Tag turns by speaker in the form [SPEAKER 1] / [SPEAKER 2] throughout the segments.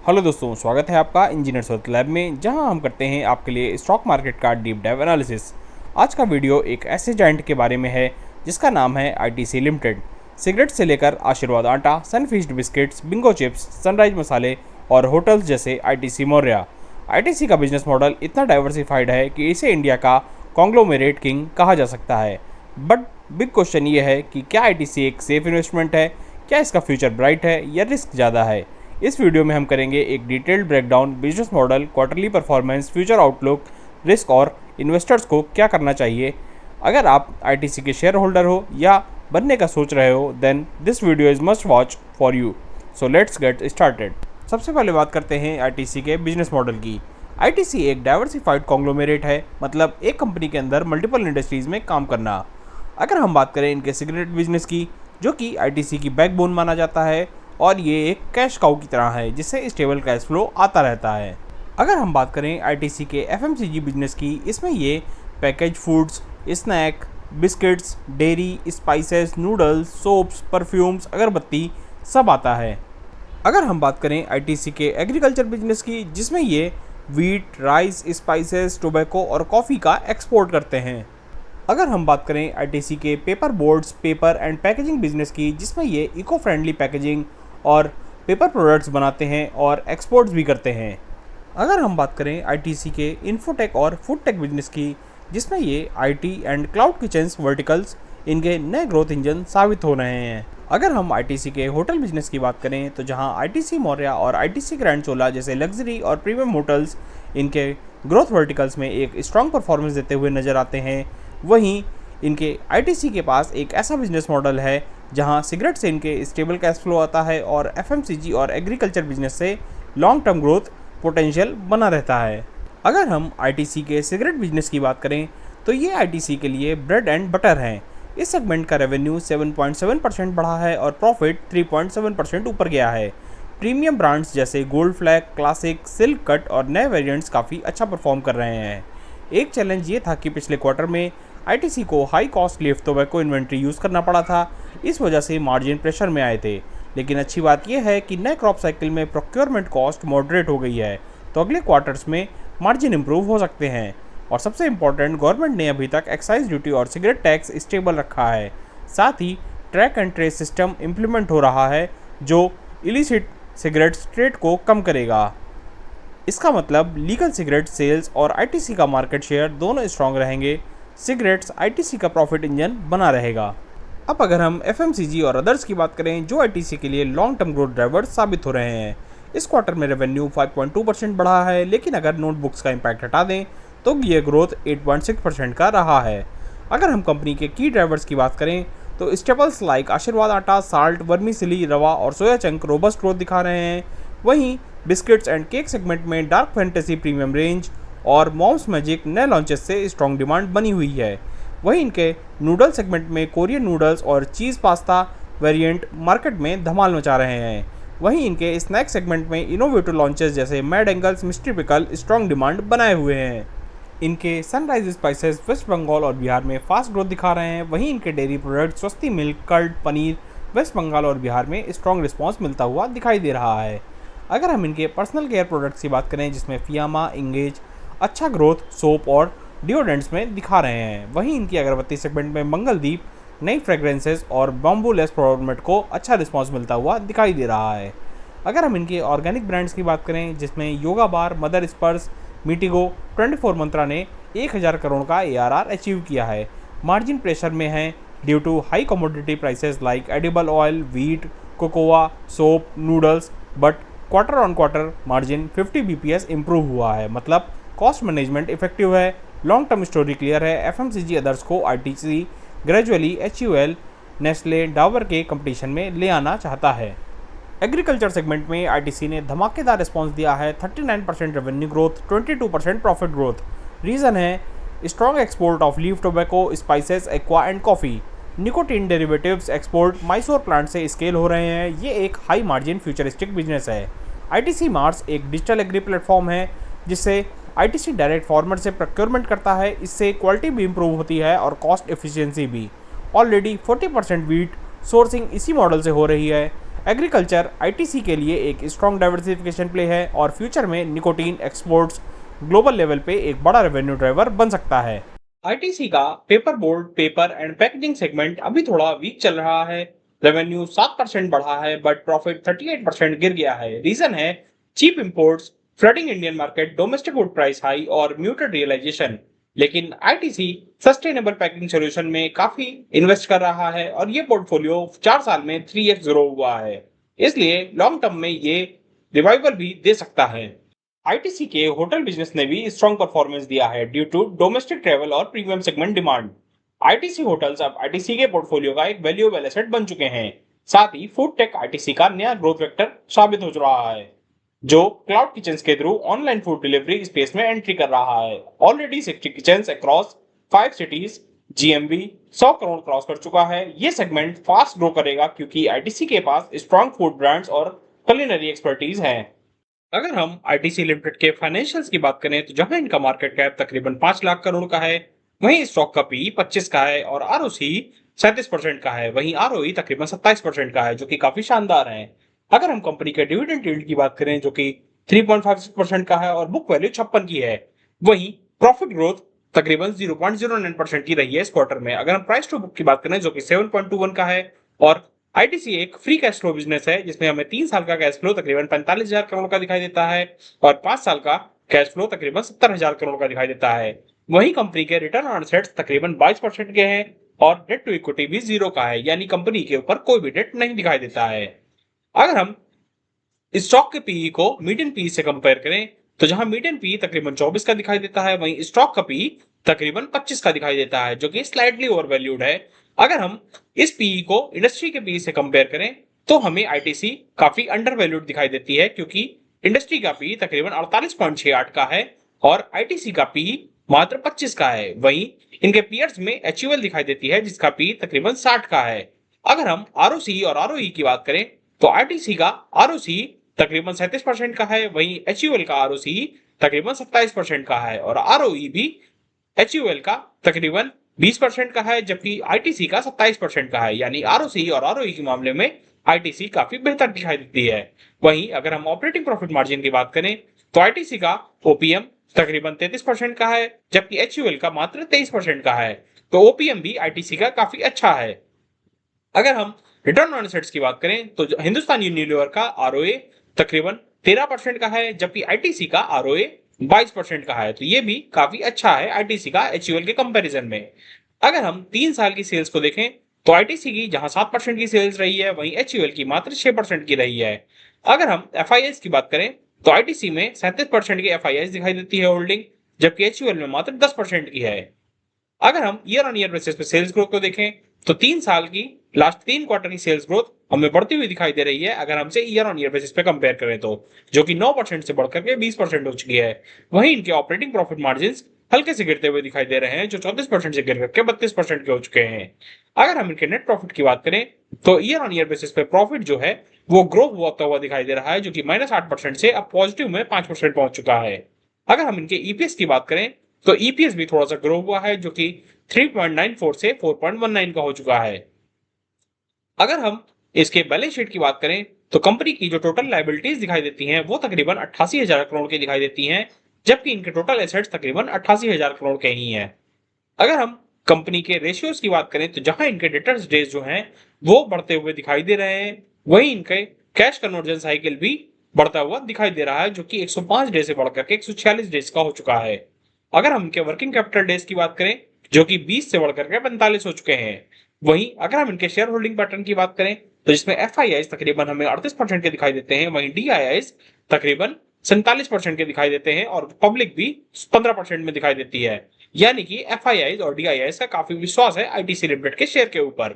[SPEAKER 1] Hello दोस्तों, स्वागत है आपका इंजीनियर्स वर्क लैब में, जहां हम करते हैं आपके लिए स्टॉक मार्केट का डीप डाइव एनालिसिस। आज का वीडियो एक ऐसे जायंट के बारे में है जिसका नाम है आईटीसी लिमिटेड। सिगरेट से लेकर आशीर्वाद आटा, Sunfeast biscuits, Bingo chips, sunrise मसाले और होटल्स जैसे आईटीसी मौर्या। आईटीसी का बिजनेस मॉडल इतना डाइवर्सिफाइड है कि इसे इंडिया का कॉन्ग्लोमेरेट किंग कहा जा सकता है। बट बिग क्वेश्चन ये है कि क्या आईटीसी एक सेफ इन्वेस्टमेंट है, क्या इसका फ्यूचर ब्राइट है या रिस्क ज़्यादा है। इस वीडियो में हम करेंगे एक detailed breakdown, business model, quarterly performance, future outlook, risk और इन्वेस्टर्स को क्या करना चाहिए। अगर आप आईटीसी के शेयर होल्डर हो या बनने का सोच रहे हो, then this video is must watch for you. So let's get started. सबसे पहले बात करते हैं आईटीसी के बिजनेस मॉडल की। आईटीसी एक डाइवर्सिफाइड कॉन्ग्लोमेरेट है, मतलब एक कंपनी के अंदर मल्टीपल इंडस्ट्रीज़ में काम करना। अगर हम बात करें इनके सिगरेट बिजनेस की, जो कि आईटीसी की बैकबोन माना जाता है और ये एक कैश काउ की तरह है जिससे स्टेबल कैश फ्लो आता रहता है। अगर हम बात करें आईटीसी के एफएमसीजी बिजनेस की, इसमें ये package foods, snack, biscuits, dairy, spices, noodles, soaps, perfumes, agarbatti सब आता है। अगर हम बात करें आईटीसी के एग्रीकल्चर बिजनेस की, जिसमें ये वीट, राइस, स्पाइसेस, टोबैको और कॉफ़ी का एक्सपोर्ट करते हैं। अगर हम बात करें आईटीसी के paper boards, paper and packaging business की, जिसमें ये इको फ्रेंडली पैकेजिंग और पेपर प्रोडक्ट्स बनाते हैं और एक्सपोर्ट्स भी करते हैं। अगर हम बात करें आईटीसी के इन्फोटेक और फूड टेक बिजनेस की, जिसमें ये IT and cloud kitchens verticals इनके नए ग्रोथ इंजन साबित हो रहे हैं। अगर हम आईटीसी के होटल बिजनेस की बात करें, तो जहां आईटीसी मौर्या और आईटीसी ग्रैंड चोला जैसे लग्जरी और प्रीमियम होटल्स इनके ग्रोथ वर्टिकल्स में एक स्ट्रॉन्ग परफॉर्मेंस देते हुए नजर आते हैं, वहीं इनके आईटीसी के पास एक ऐसा बिजनेस मॉडल है जहां सिगरेट से इनके स्टेबल कैश फ्लो आता है और एफएमसीजी और एग्रीकल्चर बिजनेस से लॉन्ग टर्म ग्रोथ पोटेंशियल बना रहता है। अगर हम आईटीसी के सिगरेट बिजनेस की बात करें, तो ये आईटीसी के लिए ब्रेड एंड बटर हैं। इस सेगमेंट का रेवेन्यू 7.7% बढ़ा है और प्रॉफिट 3.7% ऊपर गया है। प्रीमियम ब्रांड्स जैसे gold flag, classic, silk cut और नए वेरिएंट्स काफ़ी अच्छा परफॉर्म कर रहे हैं। एक चैलेंज ये था कि पिछले क्वार्टर में आईटीसी को high cost leaf tobacco inventory use करना पड़ा था, इस वजह से मार्जिन प्रेशर में आए थे। लेकिन अच्छी बात यह है कि नए क्रॉप साइकिल में प्रोक्योरमेंट कॉस्ट मॉडरेट हो गई है, तो अगले क्वार्टर्स में मार्जिन इंप्रूव हो सकते हैं। और सबसे इम्पोर्टेंट, गवर्नमेंट ने अभी तक एक्साइज ड्यूटी और सिगरेट टैक्स स्टेबल रखा है। साथ ही track and trace system implement हो रहा है जो इलिसिट सिगरेट ट्रेड को कम करेगा। इसका मतलब लीगल सिगरेट सेल्स और आईटीसी का मार्केट शेयर दोनों स्ट्रॉन्ग रहेंगे। सिगरेट्स आईटीसी का प्रॉफिट इंजन बना रहेगा। अब अगर हम एफएमसीजी और अदर्स की बात करें, जो आईटीसी के लिए लॉन्ग टर्म ग्रोथ ड्राइवर्स साबित हो रहे हैं, इस क्वार्टर में रेवेन्यू 5.2% बढ़ा है, लेकिन अगर नोटबुक्स का इम्पैक्ट हटा दें तो ये ग्रोथ 8.6% का रहा है। अगर हम कंपनी के की ड्राइवर्स की बात करें, तो स्टेपल्स लाइक आशीर्वाद आटा, साल्ट, वर्मीसिली, रवा और सोया चंक रोबस्ट ग्रोथ दिखा रहे हैं। वहीं बिस्किट्स एंड केक सेगमेंट में डार्क फैंटेसी प्रीमियम रेंज और मॉम्स मैजिक नए लॉन्चेस से स्ट्रॉन्ग डिमांड बनी हुई है। वहीं इनके नूडल सेगमेंट में कोरियन नूडल्स और चीज़ पास्ता वेरिएंट मार्केट में धमाल मचा रहे हैं। वहीं इनके स्नैक सेगमेंट में इनोवेटिव लॉन्चेस जैसे mad angles, mystery pickle strong demand बनाए हुए हैं। इनके सनराइज स्पाइसेस वेस्ट बंगाल और बिहार में फास्ट ग्रोथ दिखा रहे हैं। वहीं इनके dairy product Svasti milk, curd, paneer West Bengal और बिहार में स्ट्रॉन्ग रिस्पॉन्स मिलता हुआ दिखाई दे रहा है। अगर हम इनके पर्सनल केयर प्रोडक्ट्स की बात करें, जिसमें फियामा, इंगेज अच्छा ग्रोथ सोप और डिओडेंट्स में दिखा रहे हैं। वहीं इनकी अगरबत्ती सेगमेंट में मंगलदीप नई फ्रेग्रेंसेस और बॉम्बू लेस फॉर्मेट को अच्छा रिस्पॉन्स मिलता हुआ दिखाई दे रहा है। अगर हम इनके ऑर्गेनिक ब्रांड्स की बात करें, जिसमें योगा बार, मदर स्पर्श, मीटिगो, 24 मंत्रा ने 1000 करोड़ का ARR अचीव किया है। मार्जिन प्रेशर में है due to high commodity prices like edible oil, wheat, cocoa, soap, noodles, but quarter on quarter margin 50 BPS improve हुआ है, मतलब कॉस्ट मैनेजमेंट इफेक्टिव है। लॉन्ग टर्म स्टोरी क्लियर है। एफएमसीजी अदर्स को ITC gradually HUL, Nestle, Dabur के competition में ले आना चाहता है। एग्रीकल्चर सेगमेंट में आईटीसी ने धमाकेदार रिस्पॉन्स दिया है। 39% revenue growth, 22% profit growth. Reason है strong export of leaf tobacco, spices, aqua and coffee. Nicotine derivatives export Mysore plant से स्केल हो रहे हैं। ये एक हाई मार्जिन फ्यूचरिस्टिक बिजनेस है। आईटीसी मार्स एक डिजिटल एग्री प्लेटफॉर्म है जिससे आईटीसी डायरेक्ट फार्मर से प्रोक्योरमेंट करता है। इससे क्वालिटी भी इंप्रूव होती है और कॉस्ट एफिशिएंसी भी। ऑलरेडी 40% वीट सोर्सिंग इसी मॉडल से हो रही है। एग्रीकल्चर आईटीसी के लिए एक स्ट्रॉन्ग डाइवर्सिफिकेशन प्ले है और फ्यूचर में निकोटीन एक्सपोर्ट्स ग्लोबल लेवल पे एक बड़ा रेवेन्यू ड्राइवर बन सकता है। आईटीसी का paper board, paper and packaging segment अभी थोड़ा वीक चल रहा है। रेवेन्यू 7% बढ़ा है बट प्रॉफिट 38% गिर गया है। रीजन है cheap imports, flooding Indian market, domestic wood price high और म्यूटेड रियलाइजेशन। लेकिन आईटीसी सस्टेनेबल पैकेजिंग सॉल्यूशन में काफी इन्वेस्ट कर रहा है और ये पोर्टफोलियो 4 साल में 3x ग्रो हुआ है, इसलिए लॉन्ग टर्म में ये रिवाइवल भी दे सकता है। आईटीसी के होटल बिजनेस ने भी स्ट्रॉन्ग परफॉर्मेंस दिया है ड्यू टू डोमेस्टिक ट्रेवल और premium segment demand. ITC hotels अब आईटीसी के पोर्टफोलियो का एक वैल्यूएबल एसेट बन चुके हैं। साथ ही फूड टेक आईटीसी का नया ग्रोथ वेक्टर साबित हो रहा है, जो क्लाउड किचन के through online food delivery space में एंट्री कर रहा है। Already 60 kitchen across 5 cities, GMV 100 crore cross कर चुका है। ये सेगमेंट फास्ट ग्रो करेगा क्योंकि आईटीसी के पास स्ट्रॉन्ग फूड ब्रांड्स और कुलिनरी एक्सपर्टीज है। अगर हम आईटीसी लिमिटेड के फाइनेंशियल्स की बात करें तो जहां इनका मार्केट कैप तकरीबन 5 लाख करोड़ का है, वहीं स्टॉक का पी 25 का है और आरओसी 37% का है। वहीं आरओई तकरीबन 27% का है, जो कि काफी शानदार है। अगर हम कंपनी के डिविडेंड यील्ड की बात करें जो कि 3.56% का है और बुक वैल्यू 56 की है, वहीं प्रॉफिट ग्रोथ तकरीबन 0.09% की रही है इस क्वार्टर में। अगर हम प्राइस टू बुक की बात करें जो कि 7.21 का है, और आईटीसी एक फ्री कैश फ्लो बिजनेस है जिसमें हमें 3 साल का कैश फ्लो तकरीबन 45,000 करोड़ का दिखाई देता है और 5 साल का कैश फ्लो तकरीबन 70,000 करोड़ का दिखाई देता है। वहीं कंपनी के रिटर्न ऑन एसेट्स तकरीबन 22% के हैं और डेट टू इक्विटी भी 0 का है, यानी कंपनी के ऊपर कोई भी डेट नहीं दिखाई देता है। अगर हम स्टॉक के पीई को मीडियन पीई से कंपेयर करें तो जहां मीडियन पीई तकरीबन 24 का दिखाई देता है, वहीं स्टॉक का पीई तकरीबन 25 का दिखाई देता है, जो कि स्लाइटली ओवर वैल्यूड है। अगर हम इस पीई को इंडस्ट्री के पीई से कंपेयर करें तो हमें आईटीसी काफी अंडर वैल्यूड दिखाई देती है, क्योंकि इंडस्ट्री का पीई तकरीबन 48.68 का है और आईटीसी का पीई मात्र 25 का है। वहीं इनके पीयर्स में एचयूएल दिखाई देती है जिसका पीई तकरीबन 60 का है। अगर हम आरओसी और आरओई की बात करें तो आईटीसी का आरओसी तकरीबन 37% का है, वहीं एचयूएल का आरओसी तकरीबन 27% का है और आरओई भी एचयूएल का तकरीबन 20% का है, जबकि आईटीसी का 27% का है। यानी आरओसी और आरओई के मामले में आईटीसी काफी बेहतर दिखाई देती है। वहीं अगर हम ऑपरेटिंग प्रॉफिट मार्जिन की बात करें तो आईटीसी का ओपीएम तकरीबन 33% का है, जबकि एचयूएल का मात्र 23% का है। तो ओपीएम भी आईटीसी का काफी अच्छा है। अगर हम रिटर्न ऑन एसेट्स की बात करें तो हिंदुस्तान यूनिलीवर का आरओए तकरीबन 13% का है, जबकि आईटीसी का आरओए 22% का है। तो ये भी काफी अच्छा है आईटीसी का एचयूएल के कंपैरिजन में। अगर हम 3 साल की सेल्स को देखें तो आईटीसी की जहां 7% की सेल्स रही है, वहीं एचयूएल की मात्र 6% की रही है। अगर हम एफआईएस की बात करें तो आईटीसी में 37% की एफआईएस दिखाई देती है होल्डिंग, जबकि एचयूएल में मात्र 10% की है। अगर हम ईयर ऑन ईयर बेसिस पे सेल्स ग्रोथ को देखें तो 3 साल की लास्ट 3 क्वार्टर की सेल्स ग्रोथ हमें बढ़ती हुई दिखाई दे रही है, अगर हमसे ईयर ऑन ईयर बेसिस पे कंपेयर करें तो, जो कि 9% से बढ़कर के 20% हो चुकी है। वहीं इनके ऑपरेटिंग प्रॉफिट मार्जिन हल्के से गिरते हुए दिखाई दे रहे हैं, जो 34% से गिर करके 32% के हो चुके हैं। अगर हम इनके नेट प्रॉफिट की बात करें तो ईयर ऑन ईयर बेसिस पे प्रॉफिट जो है वो ग्रो होता हुआ दिखाई दे रहा है, जो कि -8% से अब पॉजिटिव में 5% पहुंच चुका है। अगर हम इनके ईपीएस की बात करें तो ईपीएस भी थोड़ा सा ग्रो हुआ है, जो कि 3.94 से 4.19 का हो चुका है। अगर हम इसके बैलेंस शीट की बात करें तो कंपनी की जो टोटल लायबिलिटीज दिखाई देती हैं वो तकरीबन 88,000 करोड़ की दिखाई देती हैं, जबकि इनके टोटल एसेट्स तकरीबन 88,000 करोड़ के ही हैं। अगर हम कंपनी के रेशियोज की बात करें तो जहां इनके डेटर्स डेज जो हैं वो बढ़ते हुए दिखाई दे रहे हैं, वहीं इनके कैश कन्वर्जन साइकिल भी बढ़ता हुआ दिखाई दे रहा है, जो कि 105 डेज से बढ़कर के 146 डेज का हो चुका है। अगर हम इनके वर्किंग कैपिटल डेज की बात करें जो कि 20 से बढ़कर के 45 हो चुके हैं। वहीं अगर हम इनके शेयर होल्डिंग पैटर्न की बात करें तो जिसमें एफआईआईस तकरीबन हमें 38% के दिखाई देते हैं, वहीं डीआईआईस तकरीबन 47% के दिखाई देते हैं और पब्लिक भी 15% में दिखाई देती है। यानी कि एफआईआईस और डीआईआईस का काफी विश्वास है आईटीसी लिमिटेड के शेयर के ऊपर।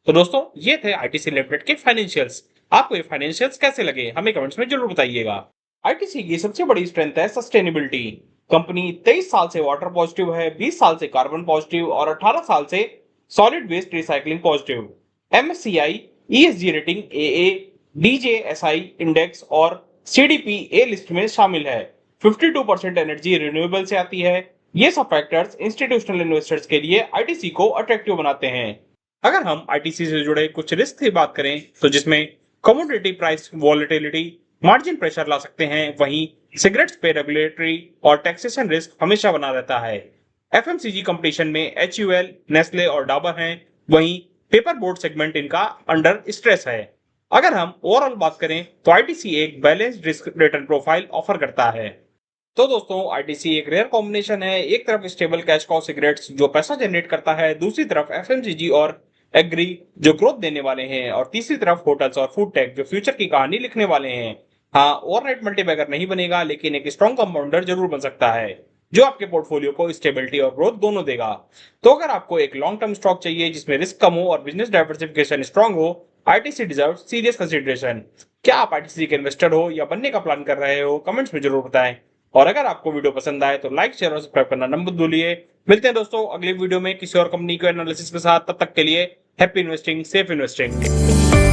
[SPEAKER 1] तो दोस्तों ये थे आईटीसी लिमिटेड के फाइनेंशियल्स। आपको ये फाइनेंशियल्स कैसे लगे हमें कमेंट्स में जरूर बताइएगा। आईटीसी की सबसे बड़ी स्ट्रेंथ है सस्टेनेबिलिटी। कंपनी 23 साल से वाटर पॉजिटिव है, 20 साल से कार्बन पॉजिटिव और 18 साल से solid waste recycling positive. MSCI ESG rating AA, DJSI index और सीडीपी ए लिस्ट में शामिल है। 52% एनर्जी रिन्यूएबल से आती है। ये सब फैक्टर्स इंस्टीट्यूशनल इन्वेस्टर्स के लिए आईटीसी को अट्रैक्टिव बनाते हैं। अगर हम आईटीसी से जुड़े कुछ रिस्क की बात करें तो जिसमें commodity price volatility margin pressure ला सकते हैं। वहीं सिगरेट्स पे रेगुलेटरी और टैक्सेशन रिस्क हमेशा बना रहता है। एफएमसीजी कंपटीशन में एचयूएल, नेस्ले और डाबर हैं। वहीं पेपर बोर्ड सेगमेंट इनका अंडर स्ट्रेस है। अगर हम ओवरऑल बात करें तो आईटीसी एक balanced risk return profile offer करता है। तो दोस्तों, आईटीसी एक रेयर कॉम्बिनेशन है। एक तरफ स्टेबल कैश काउ सिगरेट्स जो पैसा जनरेट करता है, दूसरी तरफ एफएमसीजी और एग्री जो ग्रोथ देने वाले हैं, और तीसरी तरफ होटल्स और फूड टेक जो फ्यूचर की कहानी लिखने वाले हैं। हाँ, ओवरनाइट मल्टीबैगर नहीं बनेगा, लेकिन एक स्ट्रॉन्ग कंपाउंडर जरूर बन सकता है जो आपके पोर्टफोलियो को स्टेबिलिटी और ग्रोथ दोनों देगा। तो अगर आपको एक लॉन्ग टर्म स्टॉक चाहिए जिसमें रिस्क कम हो और बिजनेस डाइवर्सिफिकेशन स्ट्रांग हो, आईटीसी डिजर्व सीरियस कंसिडरेशन। क्या आप आईटीसी के इन्वेस्टर हो या बनने का प्लान कर रहे हो? कमेंट्स में जरूर बताएं। और अगर आपको वीडियो पसंद आए तो लाइक, शेयर और सब्सक्राइब करना न भूलिए। मिलते हैं दोस्तों अगली वीडियो में किसी और कंपनी के एनालिसिस के साथ। तब तक के लिए हैप्पी इन्वेस्टिंग, सेफ इन्वेस्टिंग।